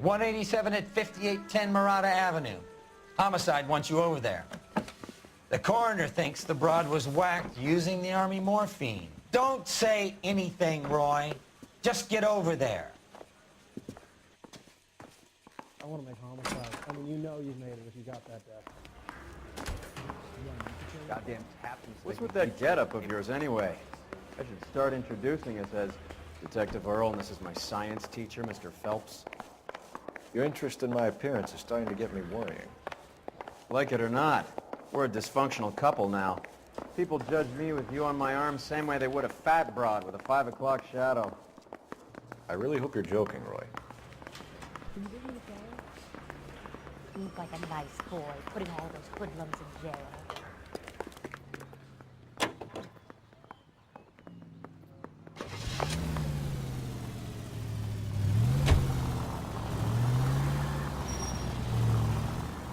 187 at 5810 Murata Avenue. Homicide wants you over there. The coroner thinks the broad was whacked using the Army morphine. Don't say anything, Roy. Just get over there. I want to make Homicide. I mean, you know you've made it if you got that death. Goddamn captain. What's with that getup of yours anyway? I should start introducing us as Detective Earle, and this is my science teacher, Mr. Phelps. Your interest in my appearance is starting to get me worrying. Like it or not, we're a dysfunctional couple now. People judge me with you on my arm same way they would a fat broad with a 5 o'clock shadow. I really hope you're joking, Roy. Can you give me the phone? You look like a nice boy, putting all those hoodlums in jail.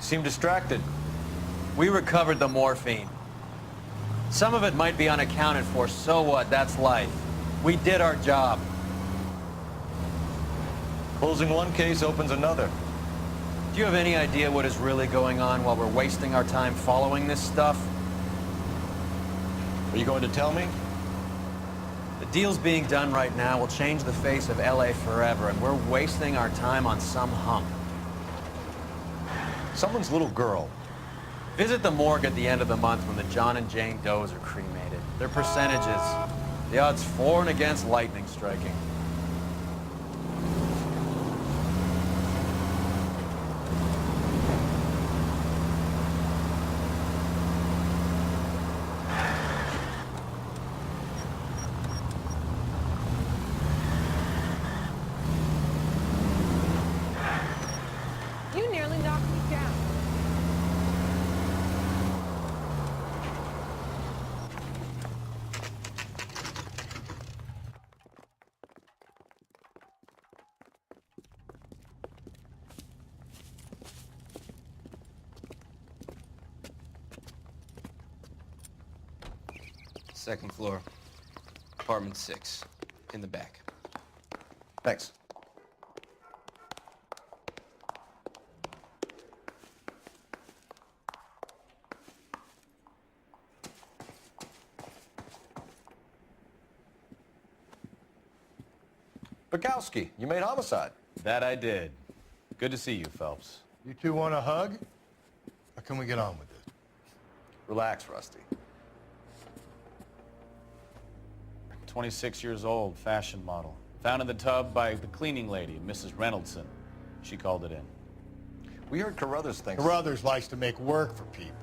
Seem distracted. We recovered the morphine. Some of it might be unaccounted for, so what? That's life. We did our job. Closing one case opens another. Do you have any idea what is really going on while we're wasting our time following this stuff? Are you going to tell me? The deals being done right now will change the face of LA forever, and we're wasting our time on some hump. Someone's little girl. Visit the morgue at the end of the month when the John and Jane Does are cremated. Their percentages. The odds for and against lightning striking. You nearly knocked me down. Second floor, apartment 6, in the back. Thanks. Bukowski, you made Homicide. That I did. Good to see you, Phelps. You two want a hug? Or can we get on with this? Relax, Rusty. 26 years old, fashion model. Found in the tub by the cleaning lady, Mrs. Randallson. She called it in. We heard Carruthers thinks... Carruthers likes to make work for people.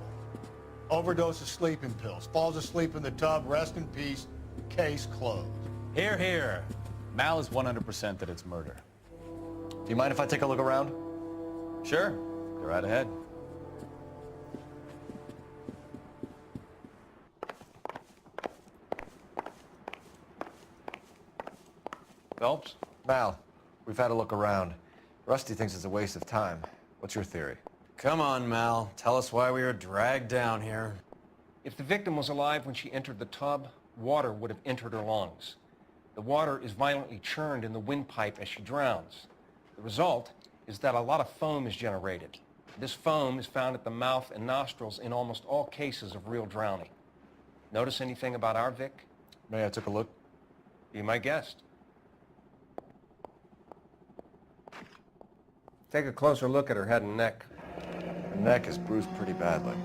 Overdose of sleeping pills, falls asleep in the tub, rest in peace, case closed. Here, here. Mal is 100% that it's murder. Do you mind if I take a look around? Sure. Go right ahead. Phelps? Mal, we've had a look around. Rusty thinks it's a waste of time. What's your theory? Come on, Mal. Tell us why we were dragged down here. If the victim was alive when she entered the tub, water would have entered her lungs. The water is violently churned in the windpipe as she drowns. The result is that a lot of foam is generated. This foam is found at the mouth and nostrils in almost all cases of real drowning. Notice anything about our Vic? May I take a look? Be my guest. Take a closer look at her head and neck. Her neck is bruised pretty badly.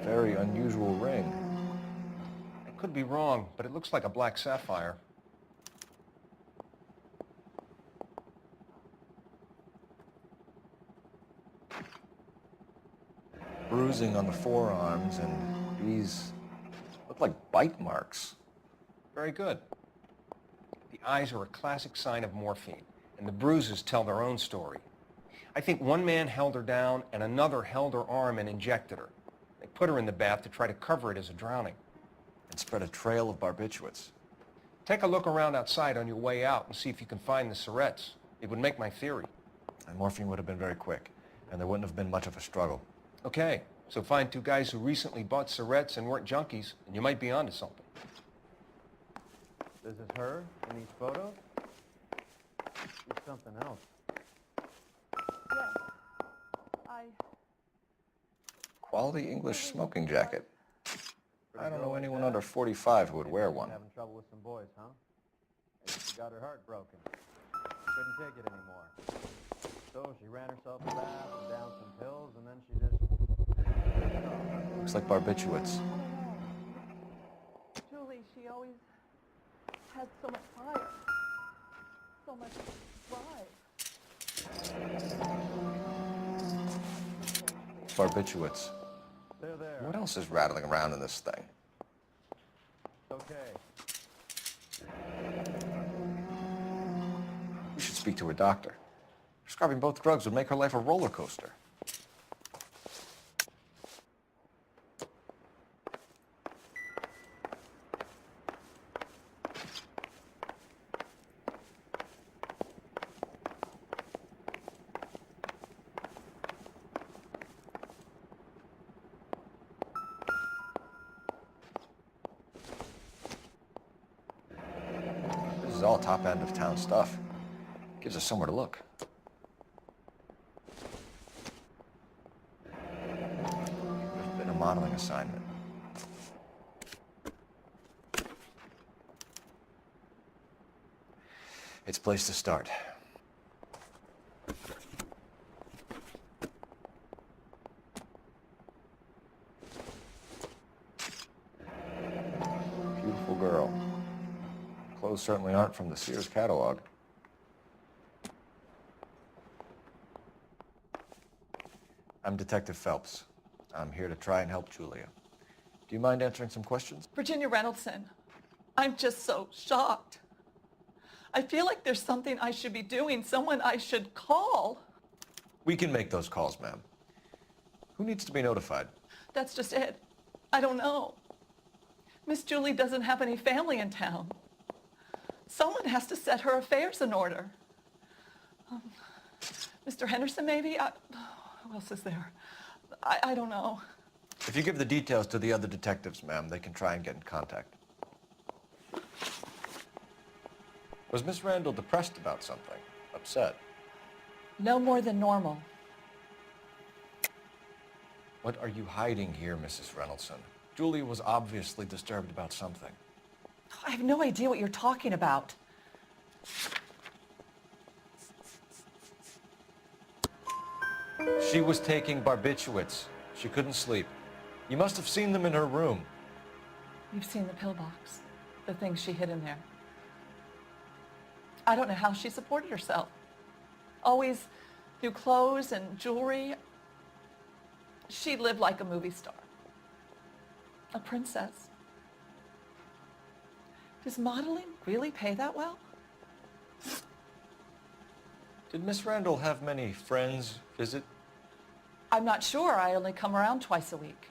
Very unusual ring. I could be wrong, but it looks like a black sapphire. Bruising on the forearms, and these look like bite marks. Very good. The eyes are a classic sign of morphine, and the bruises tell their own story. I think one man held her down and another held her arm and injected her. They put her in the bath to try to cover it as a drowning. And spread a trail of barbiturates. Take a look around outside on your way out and see if you can find the syrettes. It would make my theory. And morphine would have been very quick, and there wouldn't have been much of a struggle. Okay, So find two guys who recently bought cigarettes and weren't junkies, and you might be onto something. This is her in these photos? She's something else. Yes. Quality English smoking jacket. I don't know anyone under 45 who would wear one. Having trouble with some boys, huh? Maybe she got her heart broken. Couldn't take it anymore. So she ran herself a bath and down some pills, and then she just... Looks like barbiturates. Julie, she always had so much fire. So much drive. Barbiturates. They're there. What else is rattling around in this thing? Okay. We should speak to her doctor. Prescribing both drugs would make her life a roller coaster. This is all top end of town stuff. Gives us somewhere to look. There's been a modeling assignment. It's a place to start. Beautiful girl. Clothes certainly aren't from the Sears catalog. I'm Detective Phelps. I'm here to try and help Julia. Do you mind answering some questions? Virginia Reynoldson, I'm just so shocked. I feel like there's something I should be doing, someone I should call. We can make those calls, ma'am. Who needs to be notified? That's just it. I don't know. Miss Julie doesn't have any family in town. Someone has to set her affairs in order. Mr. Henderson, maybe? Who else is there? I don't know. If you give the details to the other detectives, ma'am, they can try and get in contact. Was Miss Randall depressed about something? Upset? No more than normal. What are you hiding here, Mrs. Reynoldson? Julia was obviously disturbed about something. I have no idea what you're talking about. She was taking barbiturates. She couldn't sleep. You must have seen them in her room. You've seen the pillbox, the things she hid in there. I don't know how she supported herself. Always new clothes and jewelry. She lived like a movie star. A princess. Does modeling really pay that well? Did Miss Randall have many friends visit? I'm not sure. I only come around twice a week.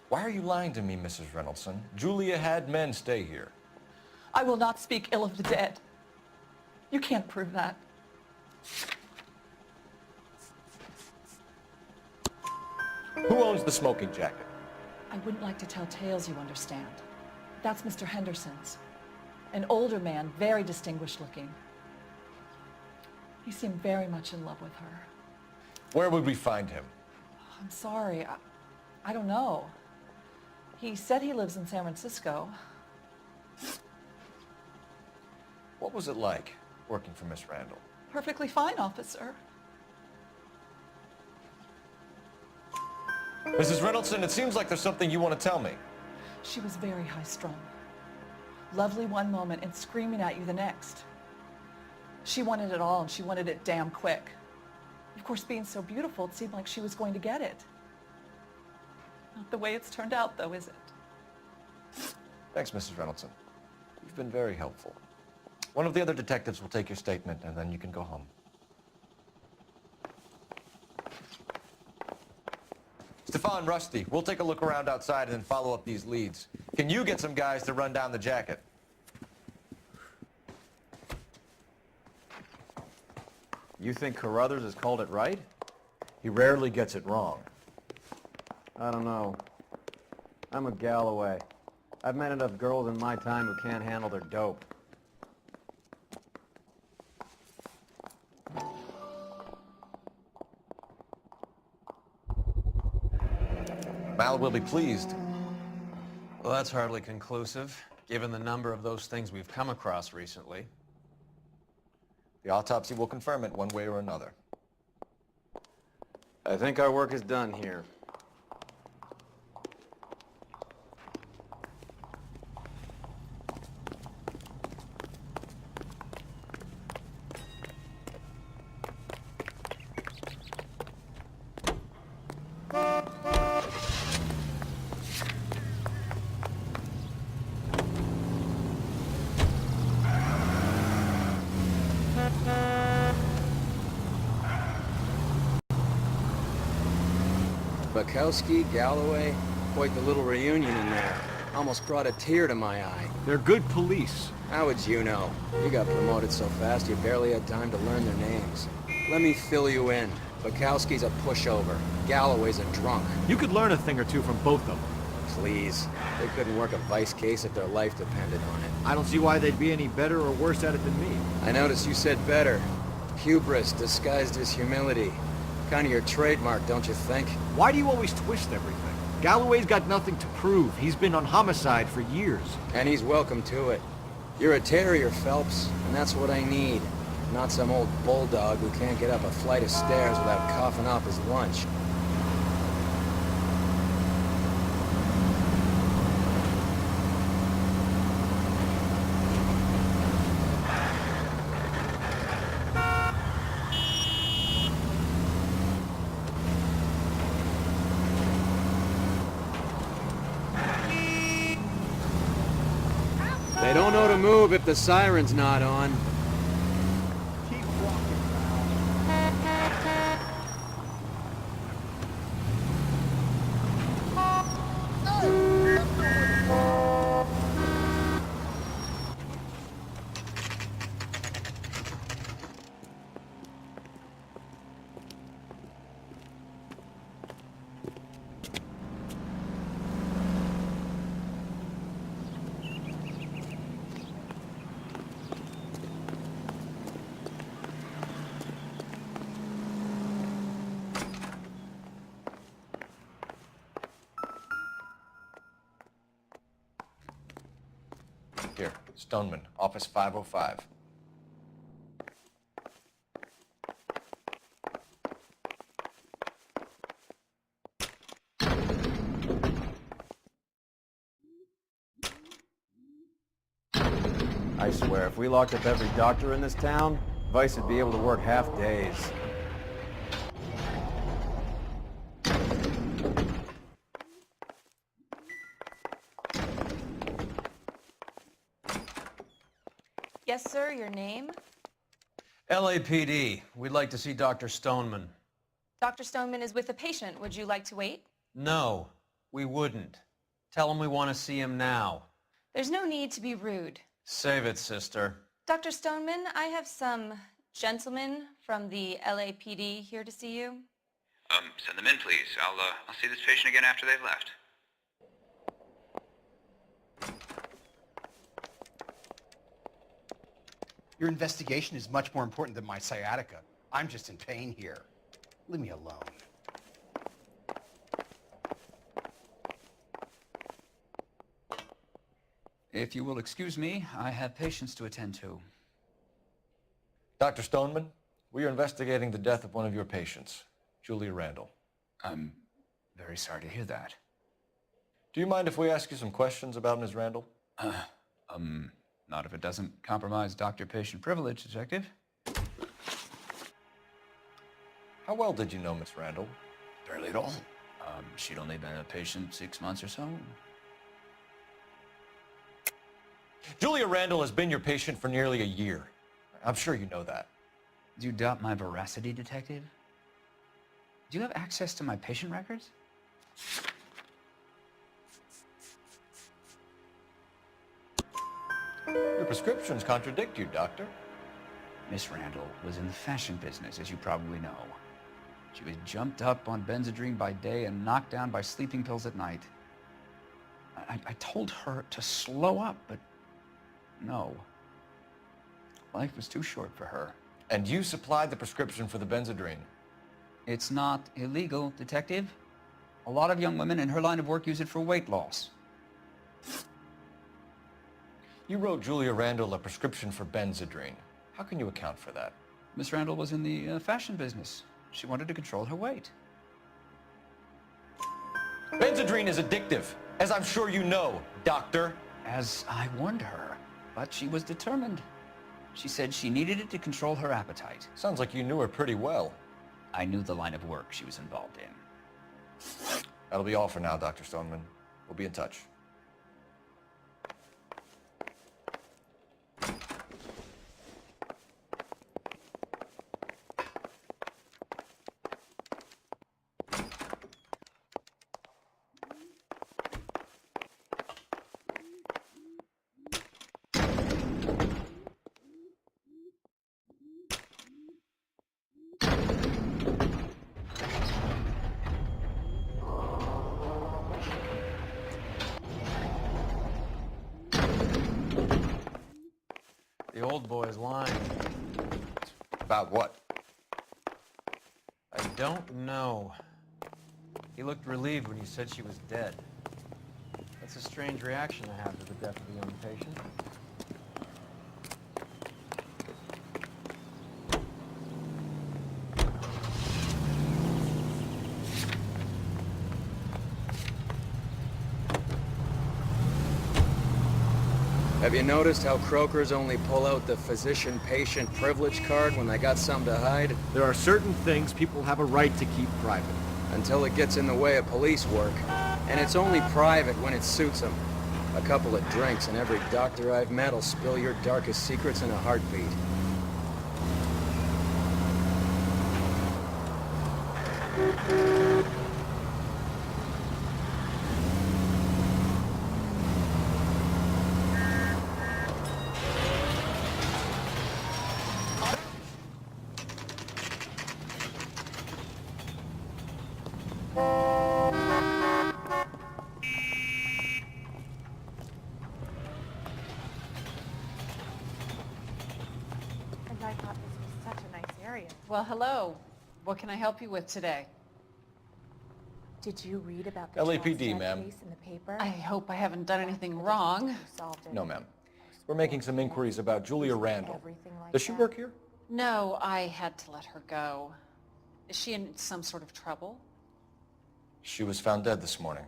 Why are you lying to me, Mrs. Reynoldson? Julia had men stay here. I will not speak ill of the dead. You can't prove that. Who owns the smoking jacket? I wouldn't like to tell tales, you understand. That's Mr. Henderson's. An older man, very distinguished looking. He seemed very much in love with her. Where would we find him? I'm sorry. I don't know. He said he lives in San Francisco. What was it like working for Miss Randall? Perfectly fine, officer. Mrs. Reynoldson, it seems like there's something you want to tell me. She was very high-strung. Lovely one moment and screaming at you the next. She wanted it all, and she wanted it damn quick. Of course, being so beautiful, it seemed like she was going to get it. Not the way it's turned out, though, is it? Thanks, Mrs. Reynoldson. You've been very helpful. One of the other detectives will take your statement, and then you can go home. Stefan, Rusty, we'll take a look around outside and then follow up these leads. Can you get some guys to run down the jacket? You think Carruthers has called it right? He rarely gets it wrong. I don't know. I'm a Galloway. I've met enough girls in my time who can't handle their dope. Mal will be pleased. Well, that's hardly conclusive, given the number of those things we've come across recently. The autopsy will confirm it one way or another. I think our work is done here. Bukowski, Galloway, quite the little reunion in there. Almost brought a tear to my eye. They're good police. How would you know? You got promoted so fast you barely had time to learn their names. Let me fill you in. Bukowski's a pushover. Galloway's a drunk. You could learn a thing or two from both of them. Please. They couldn't work a vice case if their life depended on it. I don't see why they'd be any better or worse at it than me. I noticed you said better. Hubris disguised as humility. Kind of your trademark, don't you think? Why do you always twist everything? Galloway's got nothing to prove. He's been on Homicide for years. And he's welcome to it. You're a terrier, Phelps, and that's what I need. Not some old bulldog who can't get up a flight of stairs without coughing off his lunch. They don't know to move if the siren's not on. Keep walking, Here, Stoneman, office 505. I swear, if we locked up every doctor in this town, Vice would be able to work half days. Yes, sir, your name? LAPD. We'd like to see Dr. Stoneman. Dr. Stoneman is with a patient. Would you like to wait? No, we wouldn't. Tell him we want to see him now. There's no need to be rude. Save it, sister. Dr. Stoneman, I have some gentlemen from the LAPD here to see you. Send them in, please. I'll see this patient again after they've left. Your investigation is much more important than my sciatica. I'm just in pain here. Leave me alone. If you will excuse me, I have patients to attend to. Dr. Stoneman, we are investigating the death of one of your patients, Julia Randall. I'm very sorry to hear that. Do you mind if we ask you some questions about Ms. Randall? Not if it doesn't compromise doctor-patient privilege, Detective. How well did you know Miss Randall? Barely at all. She'd only been a patient 6 months or so. Julia Randall has been your patient for nearly a year. I'm sure you know that. Do you doubt my veracity, Detective? Do you have access to my patient records? Your prescriptions contradict you, Doctor. Miss Randall was in the fashion business, as you probably know. She was jumped up on Benzedrine by day and knocked down by sleeping pills at night. I told her to slow up, but no. Life was too short for her. And you supplied the prescription for the Benzedrine? It's not illegal, Detective. A lot of young women in her line of work use it for weight loss. You wrote Julia Randall a prescription for Benzedrine. How can you account for that? Miss Randall was in the fashion business. She wanted to control her weight. Benzedrine is addictive, as I'm sure you know, Doctor. As I warned her, but she was determined. She said she needed it to control her appetite. Sounds like you knew her pretty well. I knew the line of work she was involved in. That'll be all for now, Dr. Stoneman. We'll be in touch. The old boy's lying. About what? I don't know. He looked relieved when you said she was dead. That's a strange reaction to have to the death of a young patient. Have you noticed how croakers only pull out the physician-patient privilege card when they got something to hide? There are certain things people have a right to keep private. Until it gets in the way of police work. And it's only private when it suits them. A couple of drinks and every doctor I've met will spill your darkest secrets in a heartbeat. And I thought this was such a nice area. Well, hello. What can I help you with today? Did you read about the LAPD, Chestnut ma'am. case in the paper? I hope I haven't done anything wrong. You solved it. No, ma'am. We're making some inquiries about Julia Randall. Everything like Does she that? work here? No, I had to let her go. Is she in some sort of trouble? She was found dead this morning.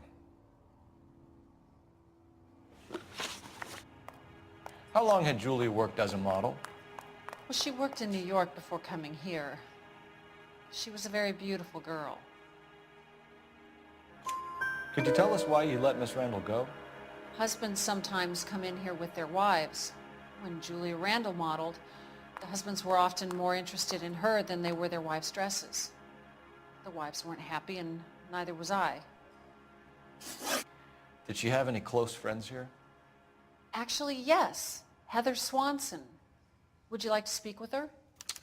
How long had Julia worked as a model? Well, she worked in New York before coming here. She was a very beautiful girl. Could you tell us why you let Miss Randall go? Husbands sometimes come in here with their wives. When Julia Randall modeled, the husbands were often more interested in her than they were their wives' dresses. The wives weren't happy, and neither was I. Did she have any close friends here? Actually, yes. Heather Swanson. Would you like to speak with her?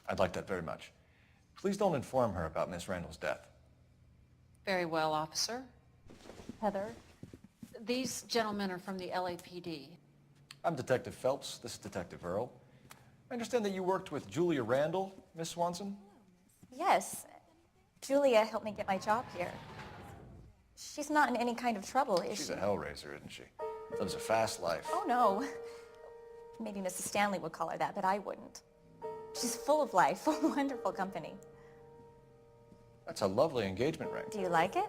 I'd like that very much. Please don't inform her about Miss Randall's death. Very well, officer. Heather? These gentlemen are from the LAPD. I'm Detective Phelps. This is Detective Earle. I understand that you worked with Julia Randall, Miss Swanson? Yes. Julia helped me get my job here. She's not in any kind of trouble, is She's she? a hellraiser, isn't she? Lives a fast life. Oh, no. Maybe Mrs. Stanley would call her that, but I wouldn't. She's full of life, a wonderful company. That's a lovely engagement ring. Do you like it?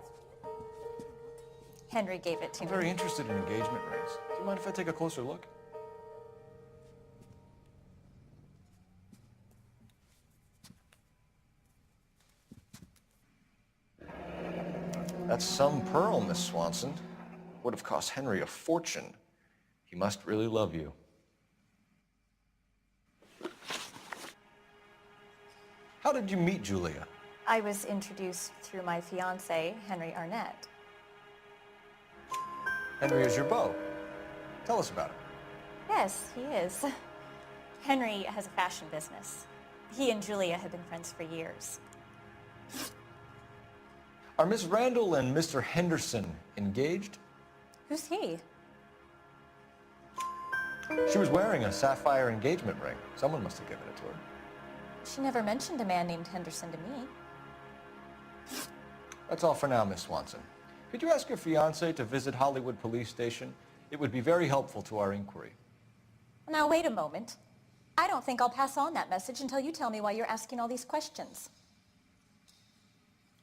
Henry gave it to I'm me. very interested in engagement rings. Do you mind if I take a closer look? That's some pearl, Miss Swanson. Would have cost Henry a fortune. He must really love you. How did you meet Julia? I was introduced through my fiancé, Henry Arnett. Henry is your beau. Tell us about it. Yes, he is. Henry has a fashion business. He and Julia have been friends for years. Are Miss Randall and Mr. Henderson engaged? Who's he? She was wearing a sapphire engagement ring. Someone must have given it to her. She never mentioned a man named Henderson to me. That's all for now, Miss Swanson. Could you ask your fiancé to visit Hollywood Police Station? It would be very helpful to our inquiry. Now, wait a moment. I don't think I'll pass on that message until you tell me why you're asking all these questions.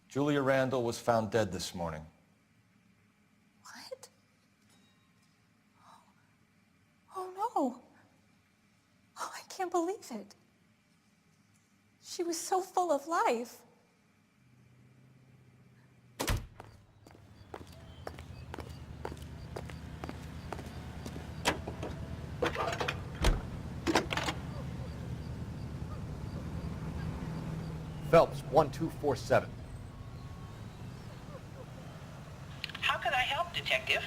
Julia Randall was found dead this morning. What? Oh, no. Oh, I can't believe it. She was so full of life. Phelps, 1247. How can I help, Detective?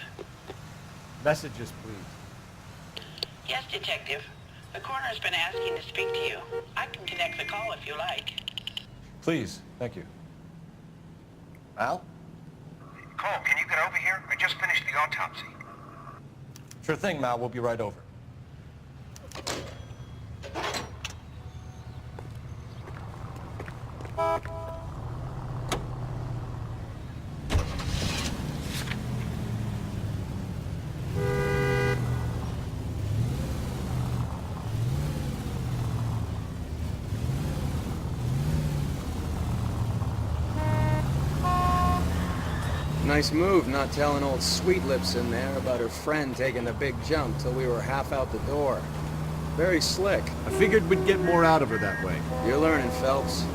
Messages, please. Yes, Detective. The coroner's been asking to speak to you. I can connect the call if you like. Please, thank you. Al? Cole, can you get over here? I just finished the autopsy. Sure thing, Mal. We'll be right over. Nice move not telling old Sweet Lips in there about her friend taking the big jump till we were half out the door. Very slick. I figured we'd get more out of her that way. You're learning, Phelps.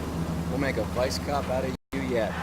We'll make a vice cop out of you yet.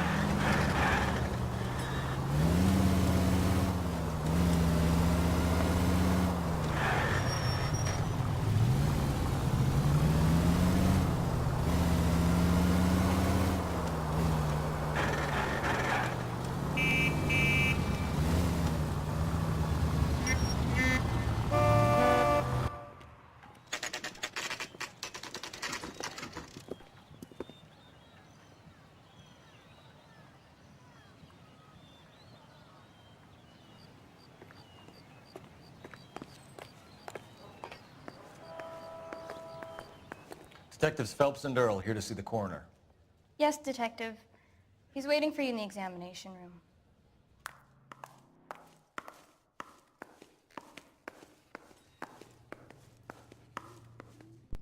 Detectives Phelps and Earle here to see the coroner. Yes, Detective. He's waiting for you in the examination room.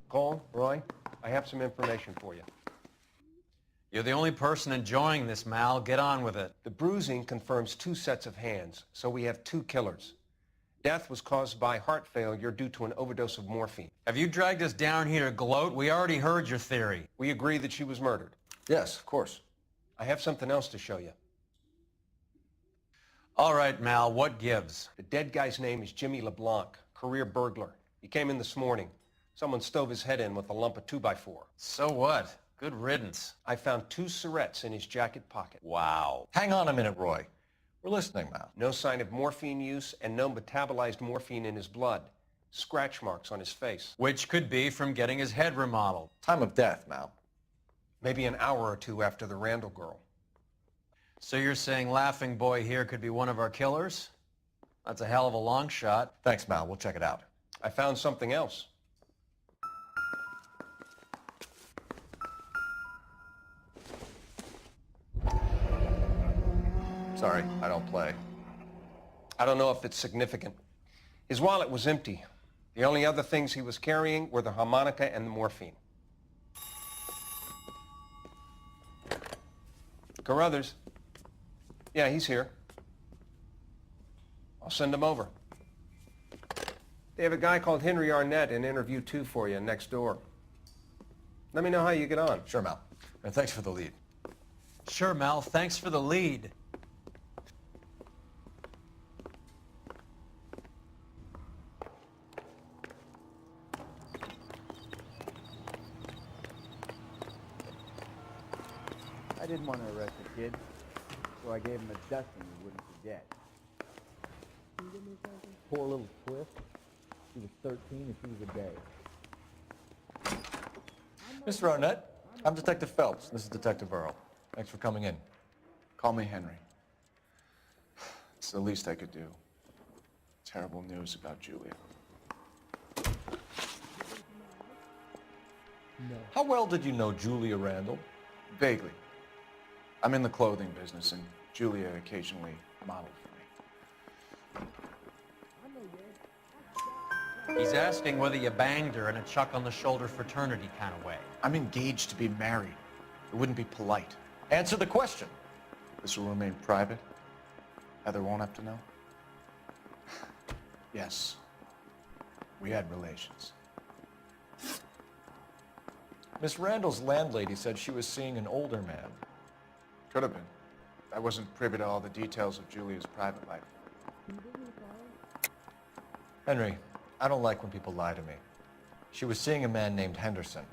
Cole, Roy, I have some information for you. You're the only person enjoying this, Mal. Get on with it. The bruising confirms 2 sets of hands, so we have 2 killers. Death was caused by heart failure due to an overdose of morphine. Have you dragged us down here to gloat? We already heard your theory. We agree that she was murdered. Yes, of course. I have something else to show you. All right, Mal, what gives? The dead guy's name is Jimmy LeBlanc, career burglar. He came in this morning. Someone stove his head in with a lump of 2x4. So what? Good riddance. I found 2 cigarettes in his jacket pocket. Wow. Hang on a minute, Roy. We're listening, Mal. No sign of morphine use and no metabolized morphine in his blood. Scratch marks on his face. Which could be from getting his head remodeled. Time of death, Mal. Maybe an hour or 2 after the Randall girl. So you're saying Laughing Boy here could be one of our killers? That's a hell of a long shot. Thanks, Mal. We'll check it out. I found something else. Sorry, I don't play. I don't know if it's significant. His wallet was empty. The only other things he was carrying were the harmonica and the morphine. Carruthers. Yeah, he's here. I'll send him over. They have a guy called Henry Arnett in interview 2 for you next door. Let me know how you get on. Sure, Mal. And thanks for the lead. Sure, Mal. Thanks for the lead. I didn't want to arrest the kid, so I gave him a dusting he wouldn't forget. Poor little Cliff. She was 13 and she was a day. Mr. Arnett, I'm Detective Phelps. This is Detective Earle. Thanks for coming in. Call me Henry. It's the least I could do. Terrible news about Julia. No. How well did you know Julia Randall? Vaguely. I'm in the clothing business, and Julia occasionally modeled for me. He's asking whether you banged her in a chuck-on-the-shoulder fraternity kind of way. I'm engaged to be married. It wouldn't be polite. Answer the question. This will remain private. Heather won't have to know. Yes. We had relations. Miss Randall's landlady said she was seeing an older man. Could have been. I wasn't privy to all the details of Julia's private life. Henry, I don't like when people lie to me. She was seeing a man named Henderson.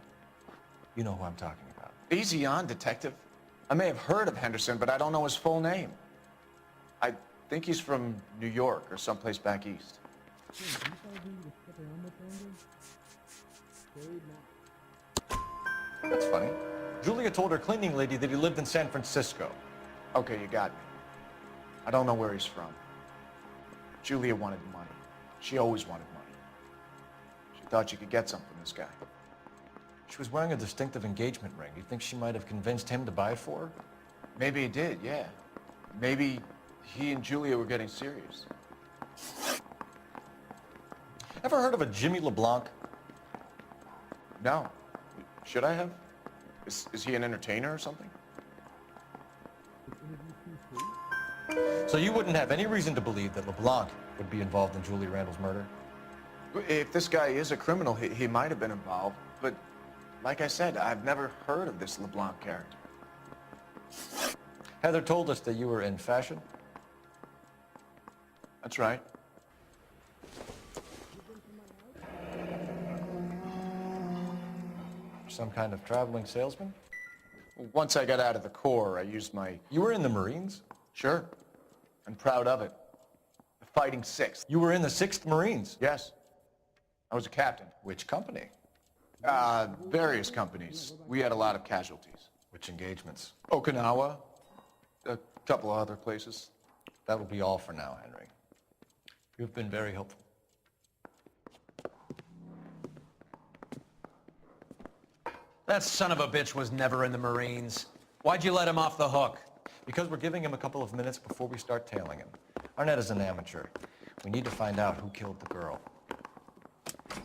You know who I'm talking about. Easy on, detective. I may have heard of Henderson, but I don't know his full name. I think he's from New York or someplace back east. That's funny. Julia told her cleaning lady that he lived in San Francisco. Okay, you got me. I don't know where he's from. Julia wanted money. She always wanted money. She thought she could get some from this guy. She was wearing a distinctive engagement ring. You think she might have convinced him to buy it for her? Maybe he did, yeah. Maybe he and Julia were getting serious. Ever heard of a Jimmy LeBlanc? No. Should I have? Is he an entertainer or something? So you wouldn't have any reason to believe that LeBlanc would be involved in Julia Randall's murder? If this guy is a criminal, he might have been involved, but like I said, I've never heard of this LeBlanc character. Heather told us that you were in fashion. That's right. Some kind of traveling salesman? Once I got out of the Corps, I used my... You were in the Marines? Sure. I'm proud of it. The Fighting 6th. You were in the 6th Marines? Yes. I was a captain. Which company? Various companies. We had a lot of casualties. Which engagements? Okinawa. A couple of other places. That'll be all for now, Henry. You've been very helpful. That son of a bitch was never in the Marines. Why'd you let him off the hook? Because we're giving him a couple of minutes before we start tailing him. Arnett is an amateur. We need to find out who killed the girl.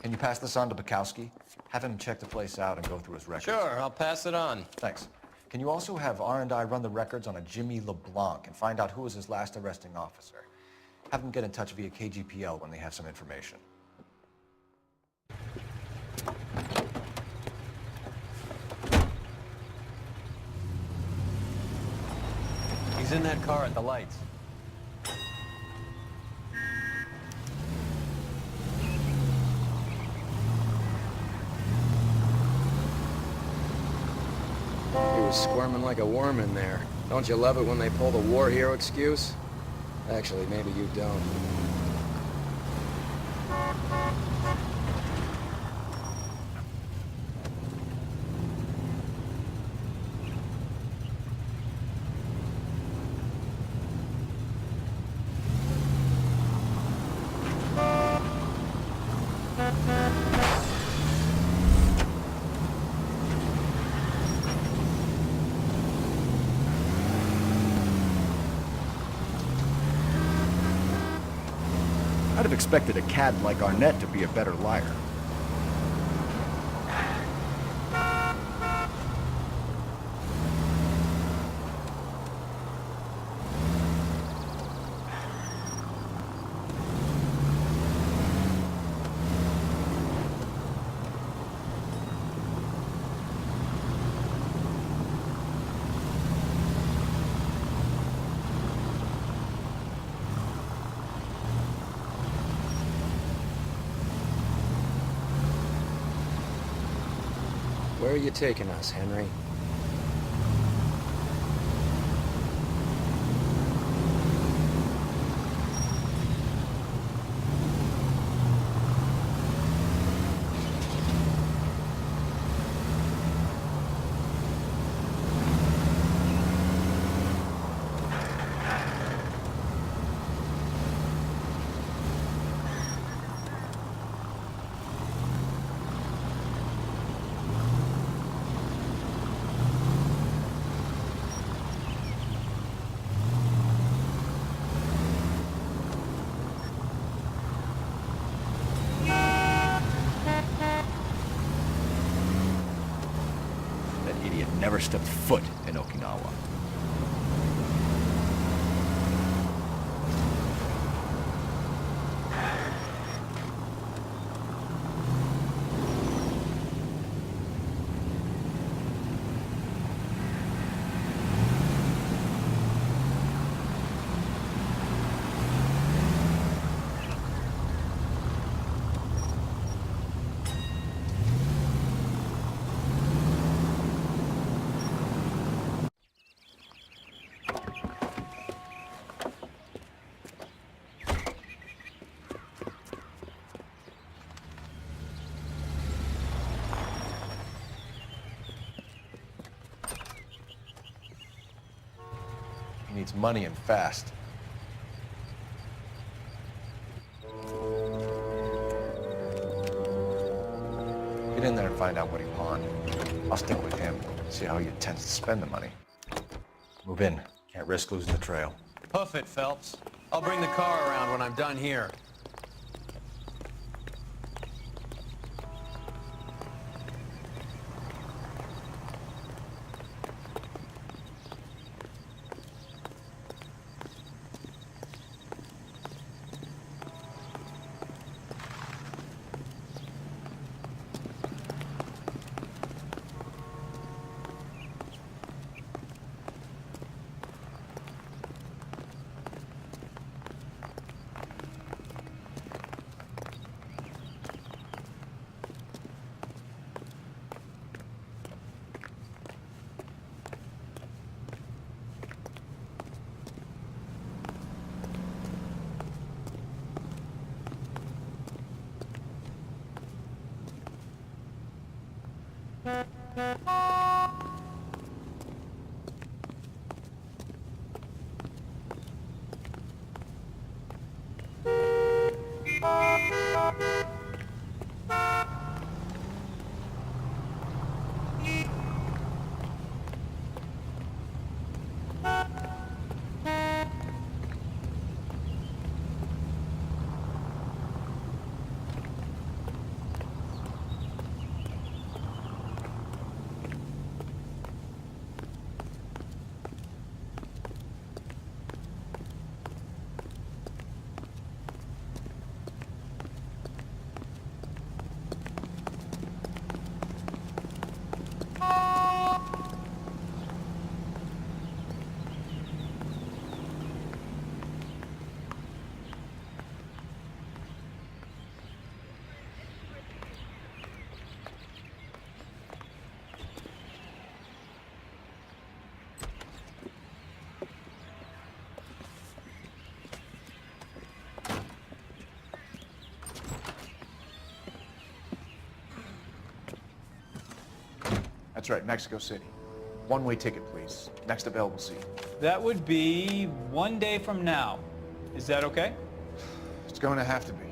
Can you pass this on to Bukowski? Have him check the place out and go through his records. Sure, I'll pass it on. Thanks. Can you also have R&I run the records on a Jimmy LeBlanc and find out who was his last arresting officer? Have them get in touch via KGPL when they have some information. He's in that car at the lights. He was squirming like a worm in there. Don't you love it when they pull the war hero excuse? Actually, maybe you don't. I'd have expected a cad like Arnett to be a better liar. Where are you taking us, Henry? ever stepped foot in Okinawa. He needs money and fast. Get in there and find out what he pawned. I'll stick with him, see how he intends to spend the money. Move in. Can't risk losing the trail. Hoof it, Phelps. I'll bring the car around when I'm done here. That's right, Mexico City. One-way ticket, please. Next available seat. That would be 1 day from now. Is that okay? It's going to have to be.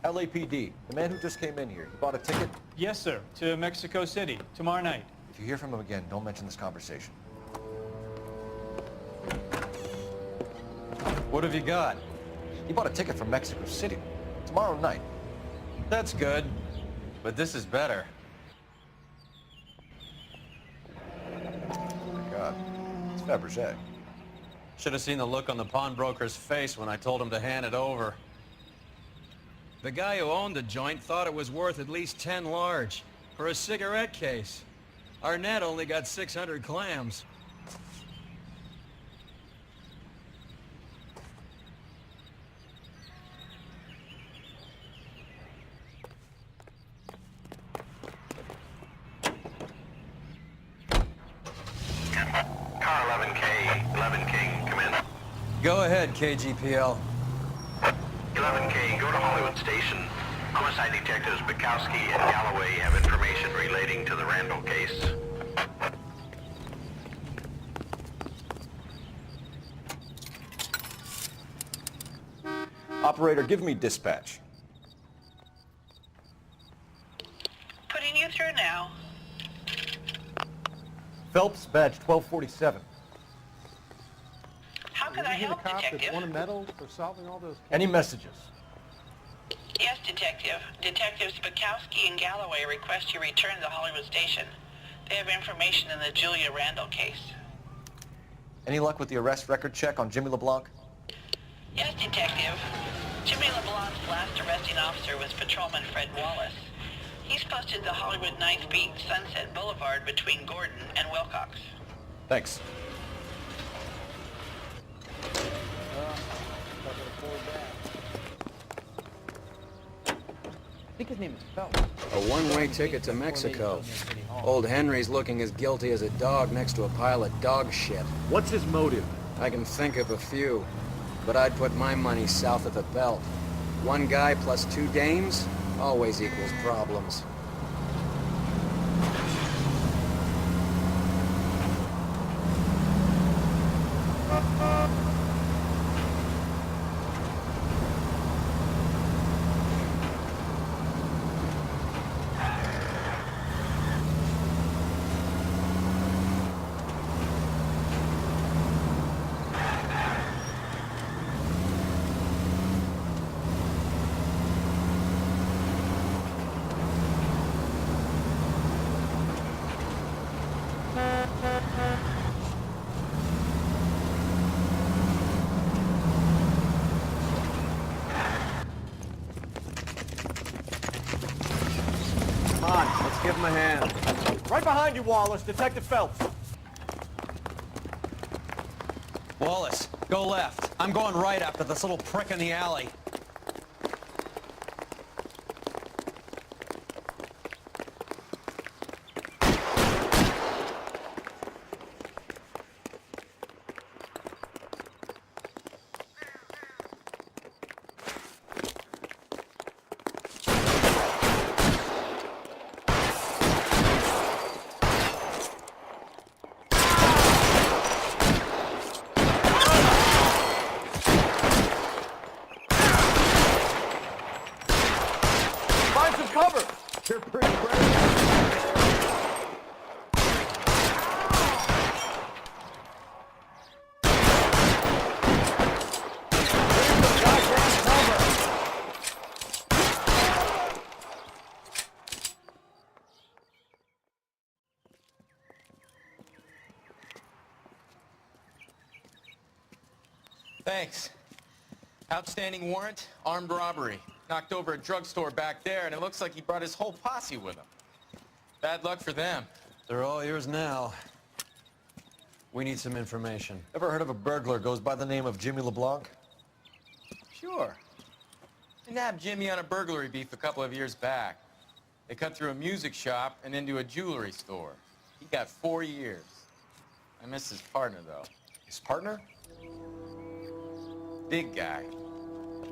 LAPD, the man who just came in here, he bought a ticket? Yes, sir. To Mexico City, tomorrow night. If you hear from him again, don't mention this conversation. What have you got? He bought a ticket from Mexico City. Tomorrow night. That's good, but this is better. Oh my God, it's Fabergé. Should have seen the look on the pawnbroker's face when I told him to hand it over. The guy who owned the joint thought it was worth at least 10 large for a cigarette case. Arnett only got 600 clams. Car 11K, 11 King, come in. Go ahead, KGPL. 11K, go to Hollywood Station. Homicide detectives Bukowski and Galloway have information relating to the Randall case. Operator, give me dispatch. Putting you through now. Phelps, badge 1247. How can I help, cop detective? that won a medal for solving all those cases? Any messages? Yes, Detective. Detectives Bukowski and Galloway request you return to the Hollywood station. They have information in the Julia Randall case. Any luck with the arrest record check on Jimmy LeBlanc? Yes, Detective. Jimmy LeBlanc's last arresting officer was Patrolman Fred Wallace. He's posted the Hollywood 9th Beat Sunset Boulevard between Gordon and Wilcox. Thanks. I think his name is Phelps. A one-way ticket to Mexico. Old Henry's looking as guilty as a dog next to a pile of dog shit. What's his motive? I can think of a few, but I'd put my money south of the belt. One guy plus two dames always equals problems. Come on, let's give him a hand. Right behind you, Wallace. Detective Phelps. Wallace, go left. I'm going right after this little prick in the alley. You're pretty brave. Thanks. Outstanding warrant, armed robbery. Knocked over a drugstore back there, and it looks like he brought his whole posse with him. Bad luck for them. They're all yours now. We need some information. Ever heard of a burglar goes by the name of Jimmy LeBlanc? Sure. We nabbed Jimmy on a burglary beef a couple of years back. They cut through a music shop and into a jewelry store. He got 4 years. I miss his partner, though. His partner? Big guy.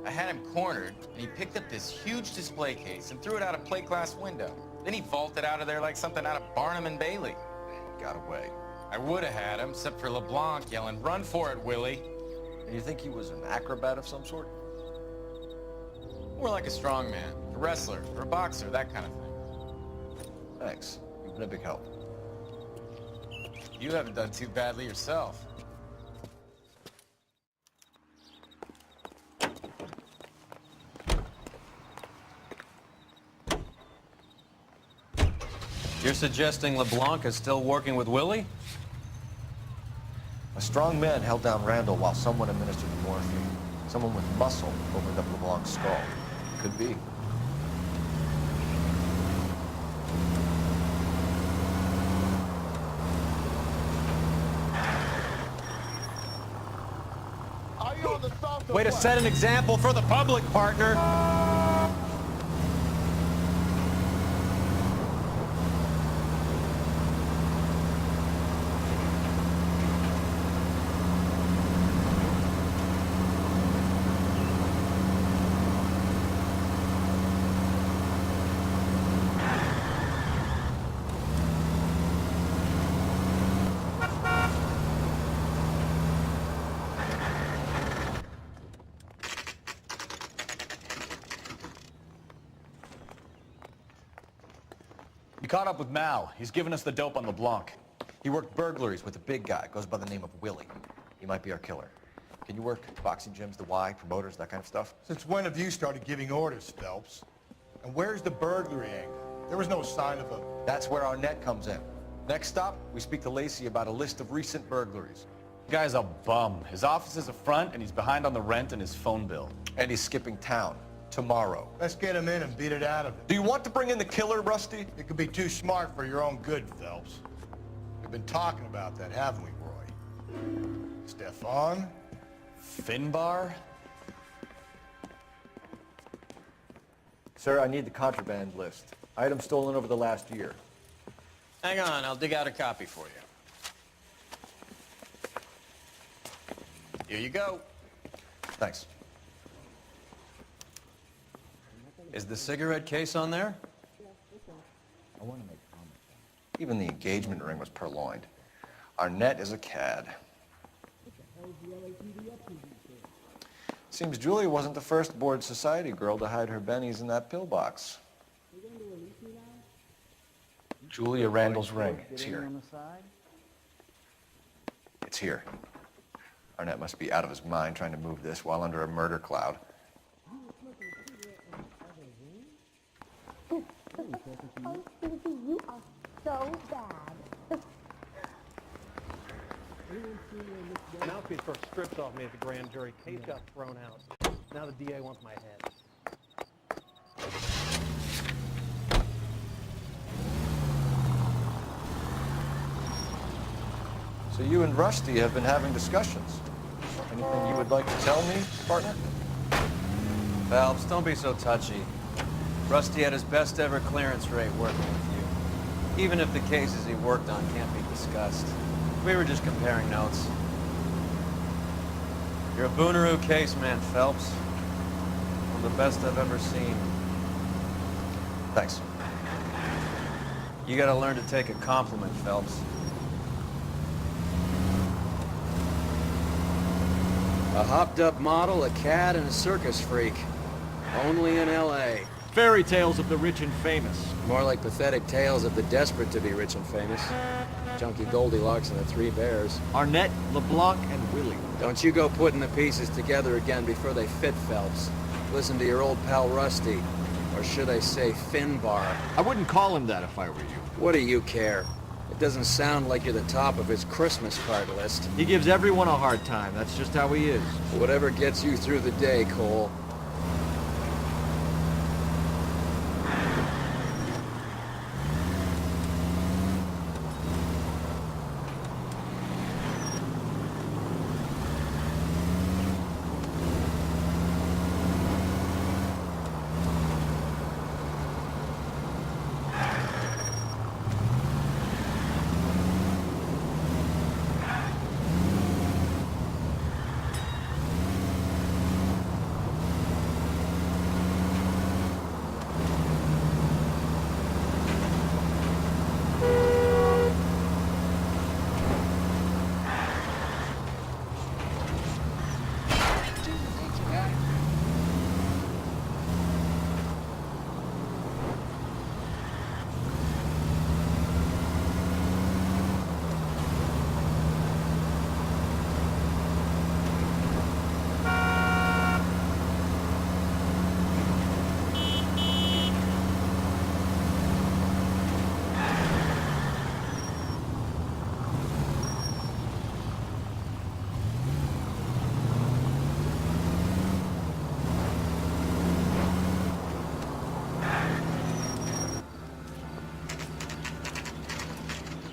I had him cornered, and he picked up this huge display case and threw it out a plate glass window. Then he vaulted out of there like something out of Barnum and Bailey. Got away. I would have had him, except for LeBlanc yelling, "Run for it, Willie!" And you think he was an acrobat of some sort? More like a strongman, a wrestler, or a boxer, that kind of thing. Thanks. You've been a big help. You haven't done too badly yourself. You're suggesting LeBlanc is still working with Willie? A strong man held down Randall while someone administered the morphine. Someone with muscle opened up LeBlanc's skull. Could be. Way to set an example for the public, partner. We caught up with Mal. He's given us the dope on LeBlanc. He worked burglaries with a big guy. Goes by the name of Willie. He might be our killer. Can you work boxing gyms, the Y, promoters, that kind of stuff? Since when have you started giving orders, Phelps? And where's the burglary angle? There was no sign of a... That's where our net comes in. Next stop, we speak to Lacey about a list of recent burglaries. The guy's a bum. His office is a front, and he's behind on the rent and his phone bill. And he's skipping town tomorrow. Let's get him in and beat it out of him. Do you want to bring in the killer, Rusty? It could be too smart for your own good, Phelps. We've been talking about that, haven't we, Roy? Stefan? Finbar? Sir, I need the contraband list. Items stolen over the last year. Hang on, I'll dig out a copy for you. Here you go. Thanks. Is the cigarette case on there? I want to make comments. Even the engagement ring was purloined. Our net is a cad. Seems Julia wasn't the first bored society girl to hide her bennies in that pillbox. Julia Randall's ring. It's here. It's here. Arnett must be out of his mind trying to move this while under a murder cloud. Oh, Susie, you are so bad. Mouthpiece first stripped off me at the grand jury. Case got thrown out. Now the DA wants my head. So you and Rusty have been having discussions. Anything you would like to tell me, partner? Phelps, don't be so touchy. Rusty had his best ever clearance rate working with you. Even if the cases he worked on can't be discussed. We were just comparing notes. You're a Booneroo case man, Phelps. One of the best I've ever seen. Thanks. You gotta learn to take a compliment, Phelps. A hopped-up model, a cad, and a circus freak. Only in L.A. Fairy tales of the rich and famous. More like pathetic tales of the desperate to be rich and famous. Junkie Goldilocks and the Three Bears. Arnett, LeBlanc, and Willie. Don't you go putting the pieces together again before they fit, Phelps. Listen to your old pal Rusty. Or should I say Finbar. I wouldn't call him that if I were you. What do you care? It doesn't sound like you're the top of his Christmas card list. He gives everyone a hard time. That's just how he is. Whatever gets you through the day, Cole.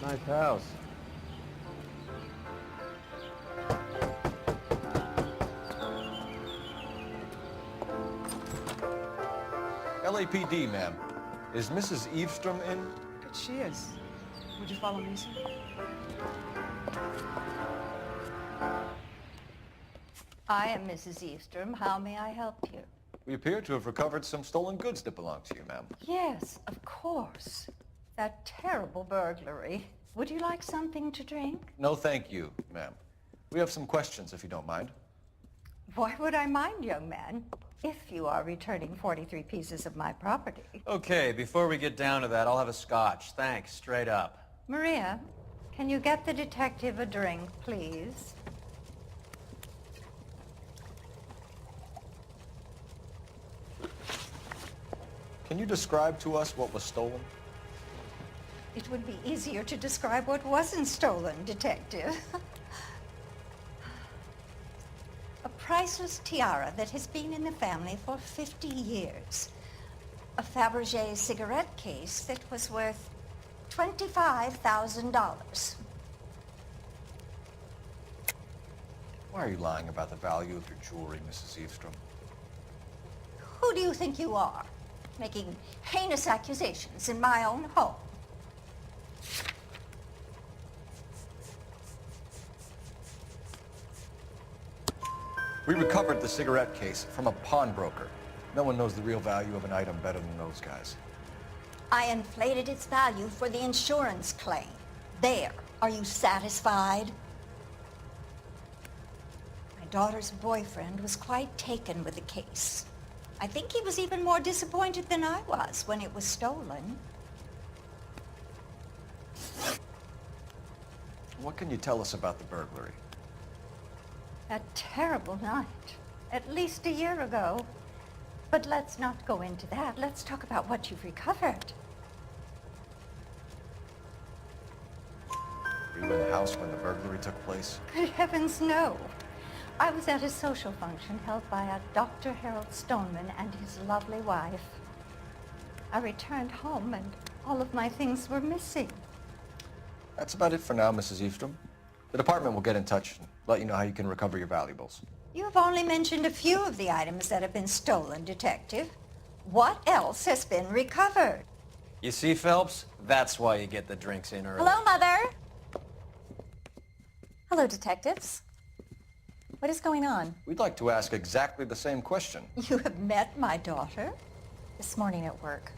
Nice house. LAPD, ma'am. Is Mrs. Eavestrom in? She is. Would you follow me, sir? I am Mrs. Eastrom. How may I help you? We appear to have recovered some stolen goods that belong to you, ma'am. Yes, of course. That terrible burglary. Would you like something to drink? No, thank you, ma'am. We have some questions, if you don't mind. Why would I mind, young man, if you are returning 43 pieces of my property? Okay, before we get down to that, I'll have a scotch. Thanks, straight up. Maria, can you get the detective a drink, please? Can you describe to us what was stolen? It would be easier to describe what wasn't stolen, Detective. A priceless tiara that has been in the family for 50 years. A Fabergé cigarette case that was worth $25,000. Why are you lying about the value of your jewelry, Mrs. Eastrom? Who do you think you are, making heinous accusations in my own home? We recovered the cigarette case from a pawnbroker. No one knows the real value of an item better than those guys. I inflated its value for the insurance claim. There. Are you satisfied? My daughter's boyfriend was quite taken with the case. I think he was even more disappointed than I was when it was stolen. What can you tell us about the burglary? A terrible night. At least a year ago. But let's not go into that. Let's talk about what you've recovered. Were you in the house when the burglary took place? Good heavens, no. I was at a social function held by a Dr. Harold Stoneman and his lovely wife. I returned home and all of my things were missing. That's about it for now, Mrs. Eastrom. The department will get in touch and let you know how you can recover your valuables. You have only mentioned a few of the items that have been stolen, Detective. What else has been recovered? You see, Phelps? That's why you get the drinks in early. Hello, Mother. Hello, detectives. What is going on? We'd like to ask exactly the same question. You have met my daughter? This morning at work.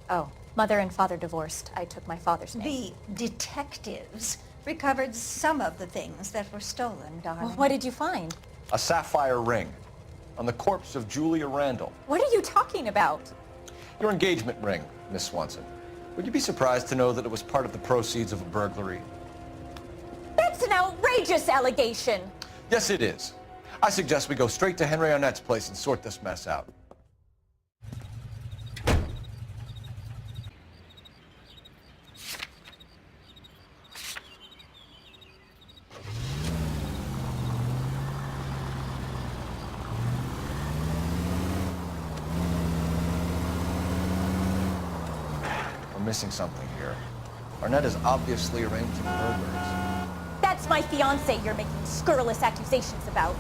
Oh, Mother and Father divorced. I took my father's name. The detectives recovered some of the things that were stolen, darling. Well, what did you find? A sapphire ring on the corpse of Julia Randall. What are you talking about? Your engagement ring, Miss Swanson. Would you be surprised to know that it was part of the proceeds of a burglary? That's an outrageous allegation. Yes, it is. I suggest we go straight to Henry Arnett's place and sort this mess out. We're missing something here. Arnett is obviously arranging burglaries. That's my fiancé you're making scurrilous accusations about.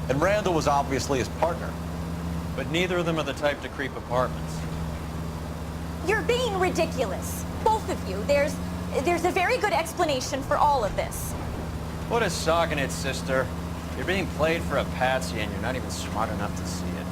And Randall was obviously his partner. But neither of them are the type to creep apartments. You're being ridiculous. Both of you. There's a very good explanation for all of this. What a sock in it, sister. You're being played for a patsy and you're not even smart enough to see it.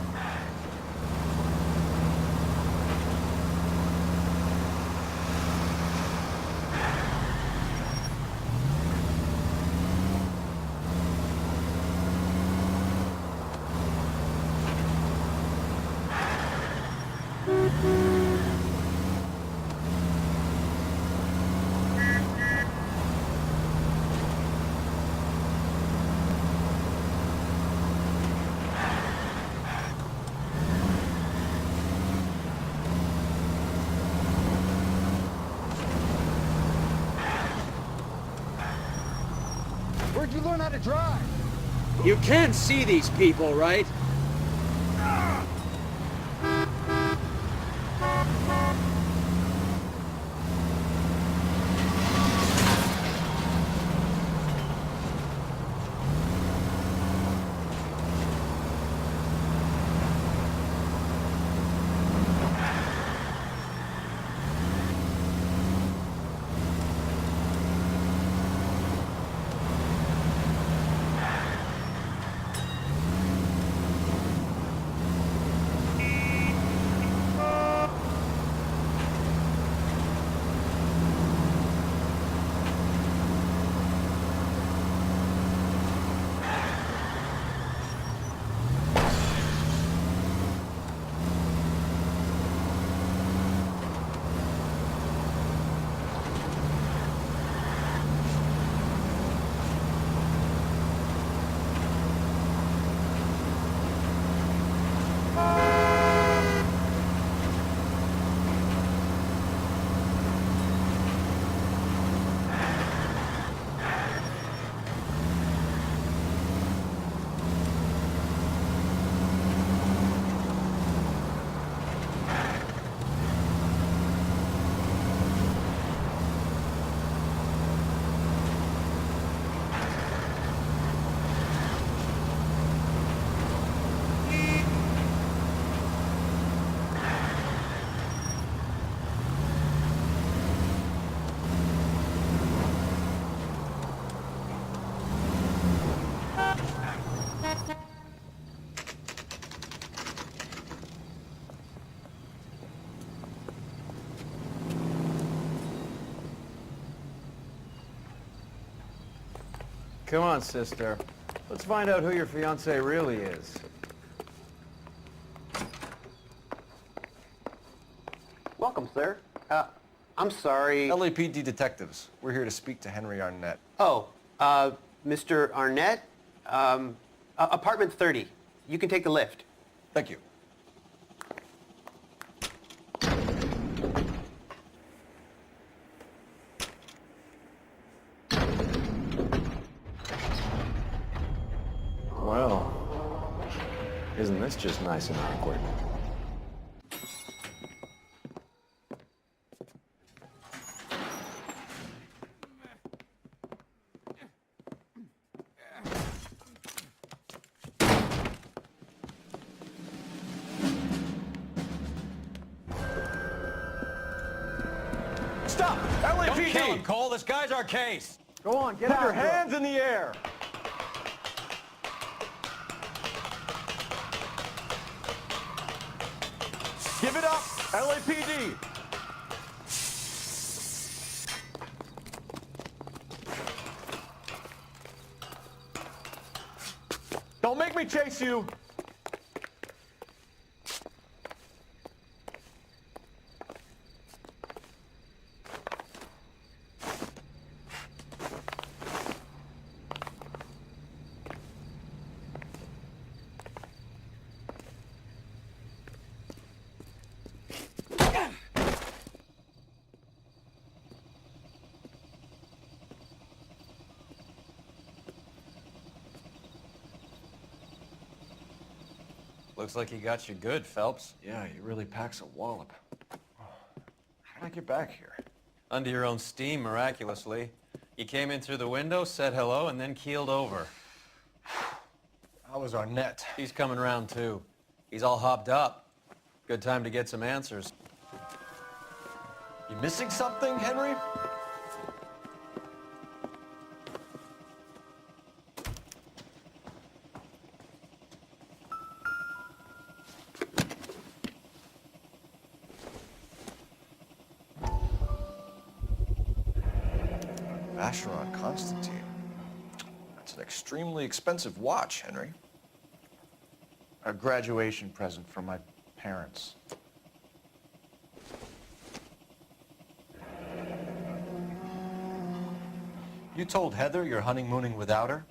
Where'd you learn how to drive? You can see these people, right? Come on, sister. Let's find out who your fiancé really is. Welcome, sir. I'm sorry. LAPD detectives. We're here to speak to Henry Arnett. Oh, Mr. Arnett? Apartment 30. You can take the lift. Thank you. Well, isn't this just nice and awkward? Stop! LAPD! Don't kill him, Cole. This guy's our case. Go on, get Put out your of here. hands in the air! Give it up, LAPD! Don't make me chase you! Looks like he got you good, Phelps. Yeah, he really packs a wallop. How did I get back here? Under your own steam, miraculously. You came in through the window, said hello, and then keeled over. How was Arnett? He's coming round, too. He's all hopped up. Good time to get some answers. You missing something, Henry? Vacheron Constantine. That's an extremely expensive watch, Henry. A graduation present from my parents. You told Heather you're honeymooning without her?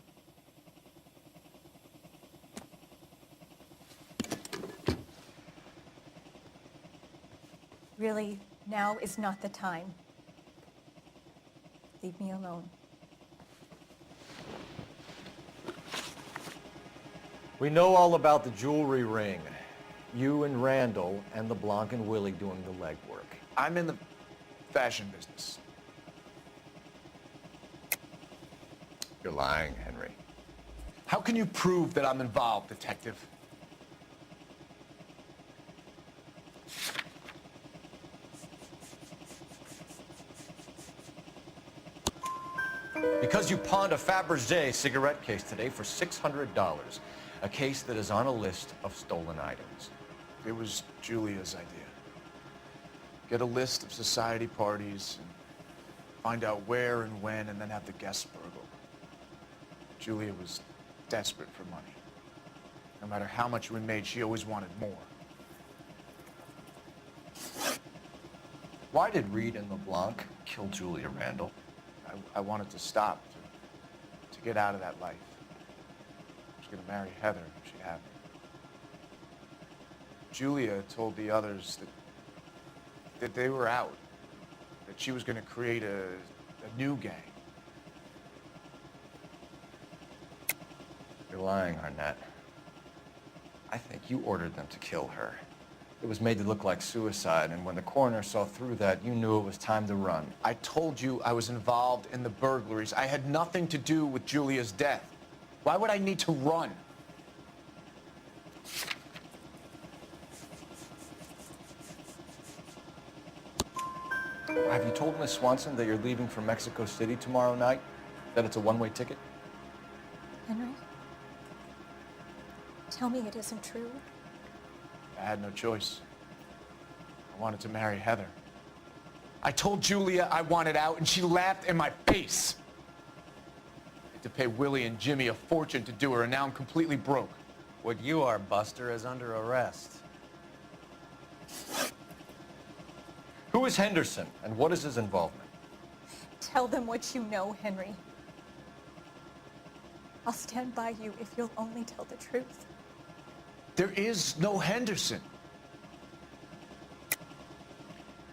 Really, now is not the time. Leave me alone. We know all about the jewelry ring. You and Randall and LeBlanc and Willie doing the legwork. I'm in the fashion business. You're lying, Henry. How can you prove that I'm involved, detective? Because you pawned a Fabergé cigarette case today for $600. A case that is on a list of stolen items. It was Julia's idea. Get a list of society parties and find out where and when and then have the guests burgle. Julia was desperate for money. No matter how much we made, she always wanted more. Why did Reed and LeBlanc kill Julia Randall? I wanted to stop, to get out of that life. I was going to marry Heather if she'd have me. Julia told the others that they were out, that she was going to create a new gang. You're lying, Arnett. I think you ordered them to kill her. It was made to look like suicide, and when the coroner saw through that, you knew it was time to run. I told you I was involved in the burglaries. I had nothing to do with Julia's death. Why would I need to run? Have you told Miss Swanson that you're leaving for Mexico City tomorrow night? That it's a one-way ticket? Henry? Tell me it isn't true. I had no choice. I wanted to marry Heather. I told Julia I wanted out, and she laughed in my face. I to pay Willie and Jimmy a fortune to do her, and now I'm completely broke. What you are, Buster, is under arrest. Who is Henderson, and what is his involvement? Tell them what you know, Henry. I'll stand by you if you'll only tell the truth. There is no Henderson.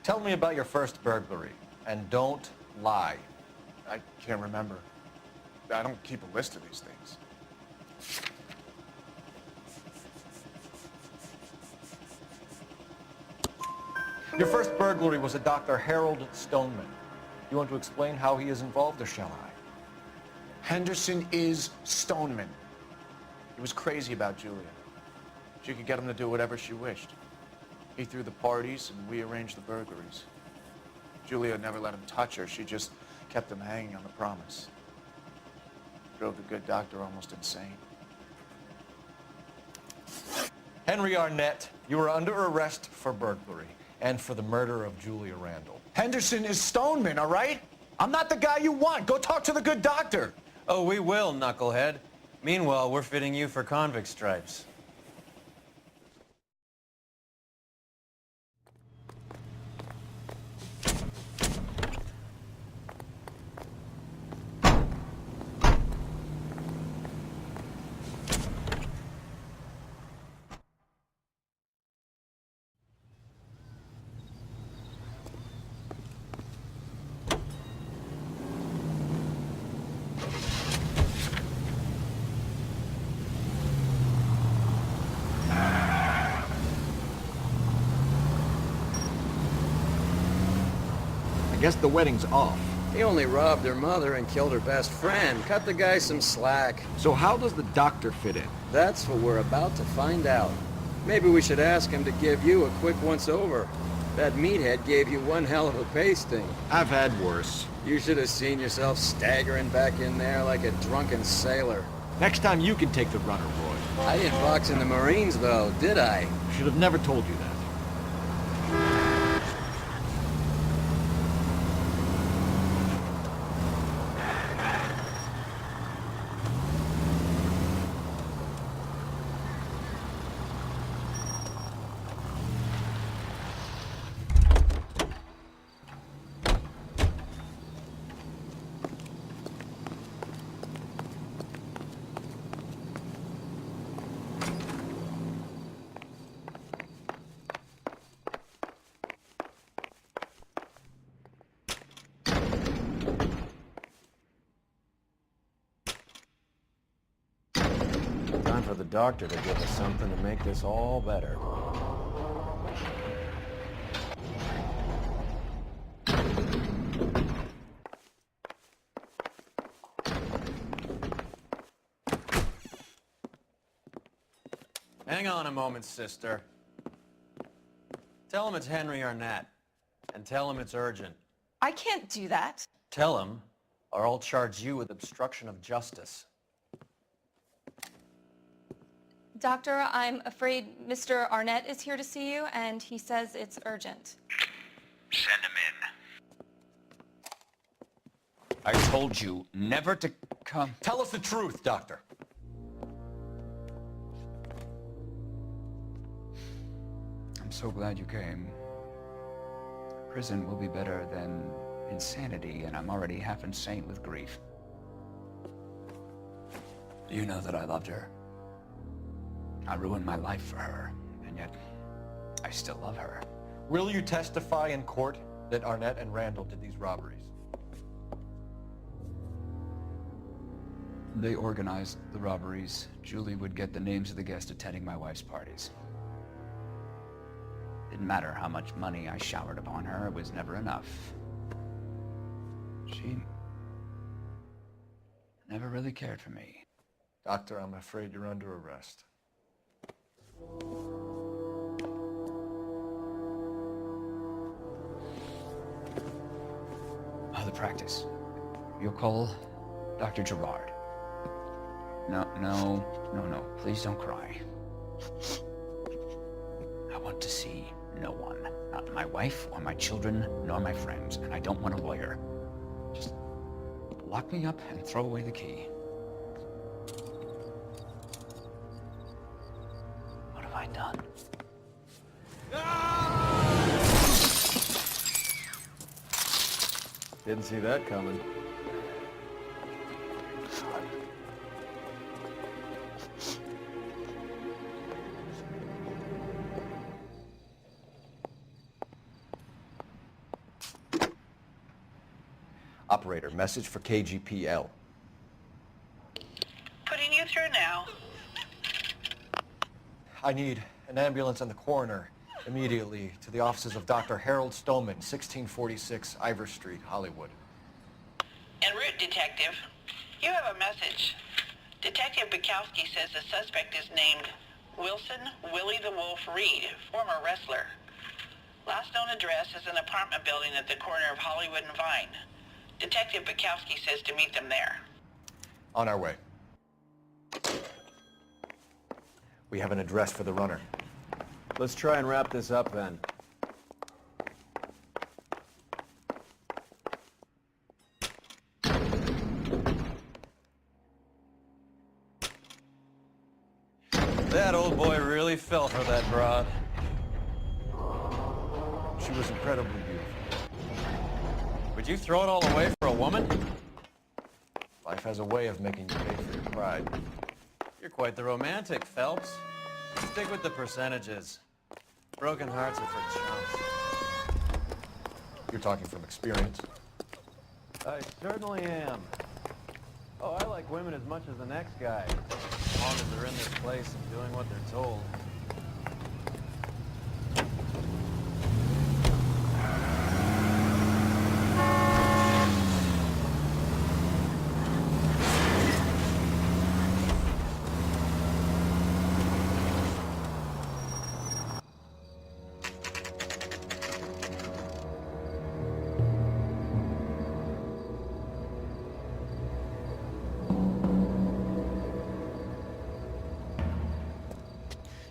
Tell me about your first burglary, and don't lie. I can't remember. I don't keep a list of these things. Your first burglary was at Dr. Harold Stoneman. You want to explain how he is involved, or shall I? Henderson is Stoneman. He was crazy about Julia. She could get him to do whatever she wished. He threw the parties, and we arranged the burglaries. Julia never let him touch her. She just kept him hanging on the promise. Drove the good doctor almost insane. Henry Arnett, you are under arrest for burglary and for the murder of Julia Randall. Henderson is Stoneman, all right? I'm not the guy you want. Go talk to the good doctor. Oh, we will, knucklehead. Meanwhile, we're fitting you for convict stripes. I guess the wedding's off. He only robbed her mother and killed her best friend. Cut the guy some slack. So how does the doctor fit in? That's what we're about to find out. Maybe we should ask him to give you a quick once-over. That meathead gave you one hell of a pasting. I've had worse. You should have seen yourself staggering back in there like a drunken sailor. Next time you can take the runner, boy. I didn't box in the Marines, though, did I? Should have never told you that. Time for the doctor to give us something to make this all better. Hang on a moment, sister. Tell him it's Henry Arnett, and tell him it's urgent. I can't do that. Tell him, or I'll charge you with obstruction of justice. Doctor, I'm afraid Mr. Arnett is here to see you, and he says it's urgent. Send him in. I told you never to come. Tell us the truth, doctor. I'm so glad you came. Prison will be better than insanity, and I'm already half insane with grief. You know that I loved her. I ruined my life for her, and yet I still love her. Will you testify in court that Arnett and Randall did these robberies? They organized the robberies. Julie would get the names of the guests attending my wife's parties. Didn't matter how much money I showered upon her, it was never enough. She never really cared for me. Doctor, I'm afraid you're under arrest. Oh, the practice. You'll call Dr. Gerard. No. Please don't cry. I want to see no one. Not my wife or my children, nor my friends. And I don't want a lawyer. Just lock me up and throw away the key. done. Didn't see that coming. Operator, message for KGPL. Putting you through now. I need an ambulance and the coroner immediately to the offices of Dr. Harold Stoneman, 1646 Ivor Street, Hollywood. En route, Detective. You have a message. Detective Bukowski says the suspect is named Wilson Willie the Wolf Reed, former wrestler. Last known address is an apartment building at the corner of Hollywood and Vine. Detective Bukowski says to meet them there. On our way. We have an address for the runner. Let's try and wrap this up then. That old boy really fell for that broad. She was incredibly beautiful. Would you throw it all away for a woman? Life has a way of making you pay for your pride. You're quite the romantic, Phelps. Stick with the percentages. Broken hearts are for chumps. You're talking from experience. I certainly am. Oh, I like women as much as the next guy, as long as they're in this place and doing what they're told.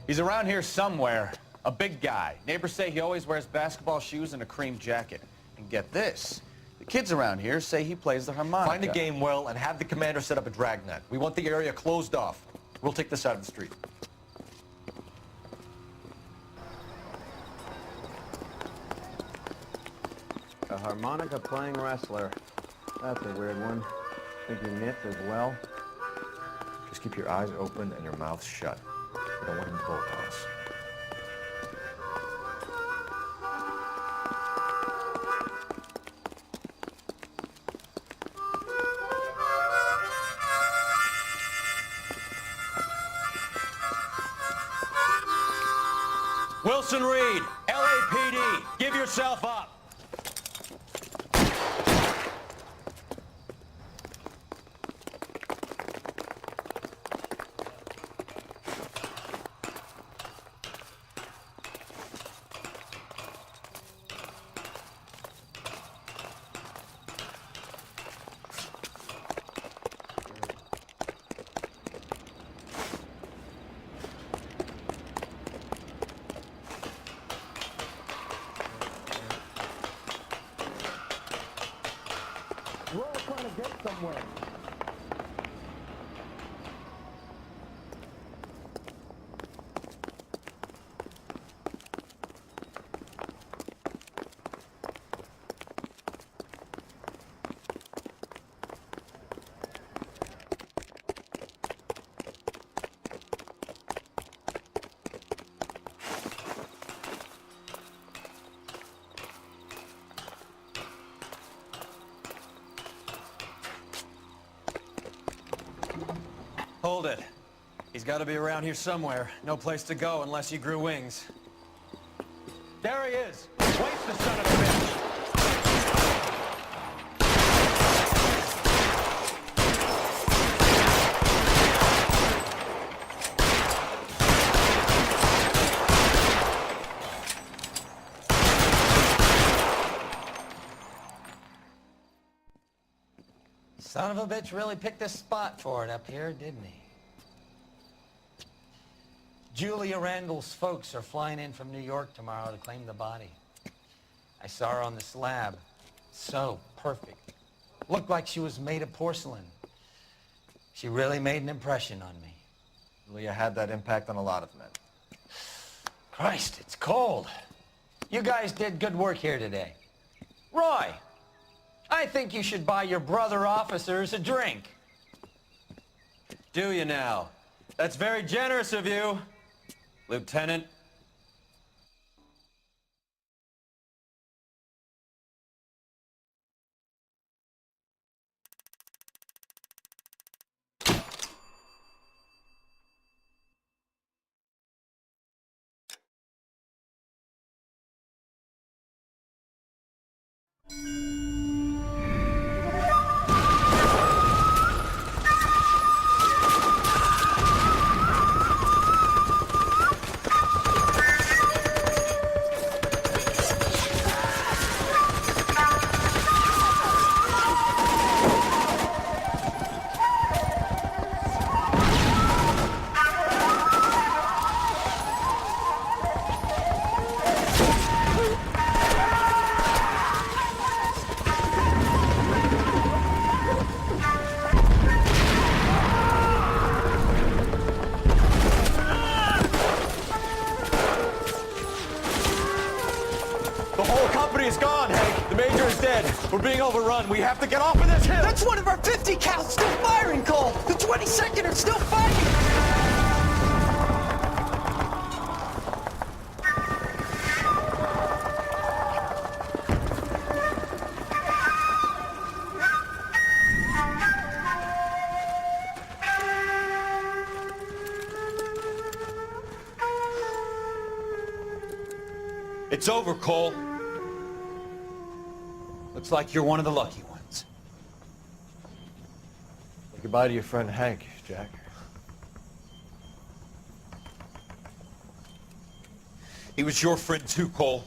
He's around here somewhere. A big guy. Neighbors say he always wears basketball shoes and a cream jacket. And get this, the kids around here say he plays the harmonica. Find the game well and have the commander set up a dragnet. We want the area closed off. We'll take this out of the street. A harmonica-playing wrestler. That's a weird one. Think he knits as well? Just keep your eyes open and your mouth shut. We don't want him to bolt on us. Wilson Reed, LAPD, give yourself up. We're all trying to get somewhere. Hold it. He's got to be around here somewhere. No place to go unless he grew wings. There he is! Waste the son of a bitch! Son of a bitch really picked a spot for it up here, didn't he? Julia Randall's folks are flying in from New York tomorrow to claim the body. I saw her on the slab. So perfect. Looked like she was made of porcelain. She really made an impression on me. Julia had that impact on a lot of men. Christ, it's cold. You guys did good work here today. Roy, I think you should buy your brother officers a drink. Do you now? That's very generous of you, Lieutenant. We're being overrun. We have to get off of this hill. That's one of our 50 cals still firing, Cole. The 22nd are still fighting. It's over, Cole. Looks like you're one of the lucky ones. Say goodbye to your friend Hank, Jack. He was your friend too, Cole.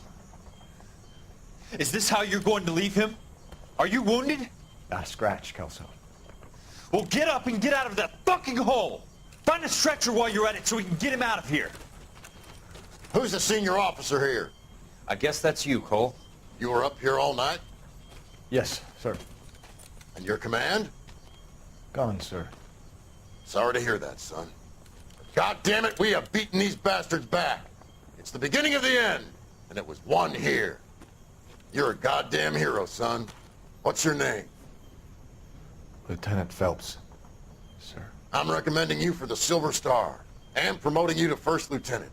Is this how you're going to leave him? Are you wounded? Scratch, Kelso. Well, get up and get out of that fucking hole! Find a stretcher while you're at it so we can get him out of here. Who's the senior officer here? I guess that's you, Cole. You were up here all night? Yes, sir. And your command? Gone, sir. Sorry to hear that, son. God damn it, we have beaten these bastards back. It's the beginning of the end, and it was one here. You're a goddamn hero, son. What's your name? Lieutenant Phelps, sir. I'm recommending you for the Silver Star, and promoting you to First Lieutenant.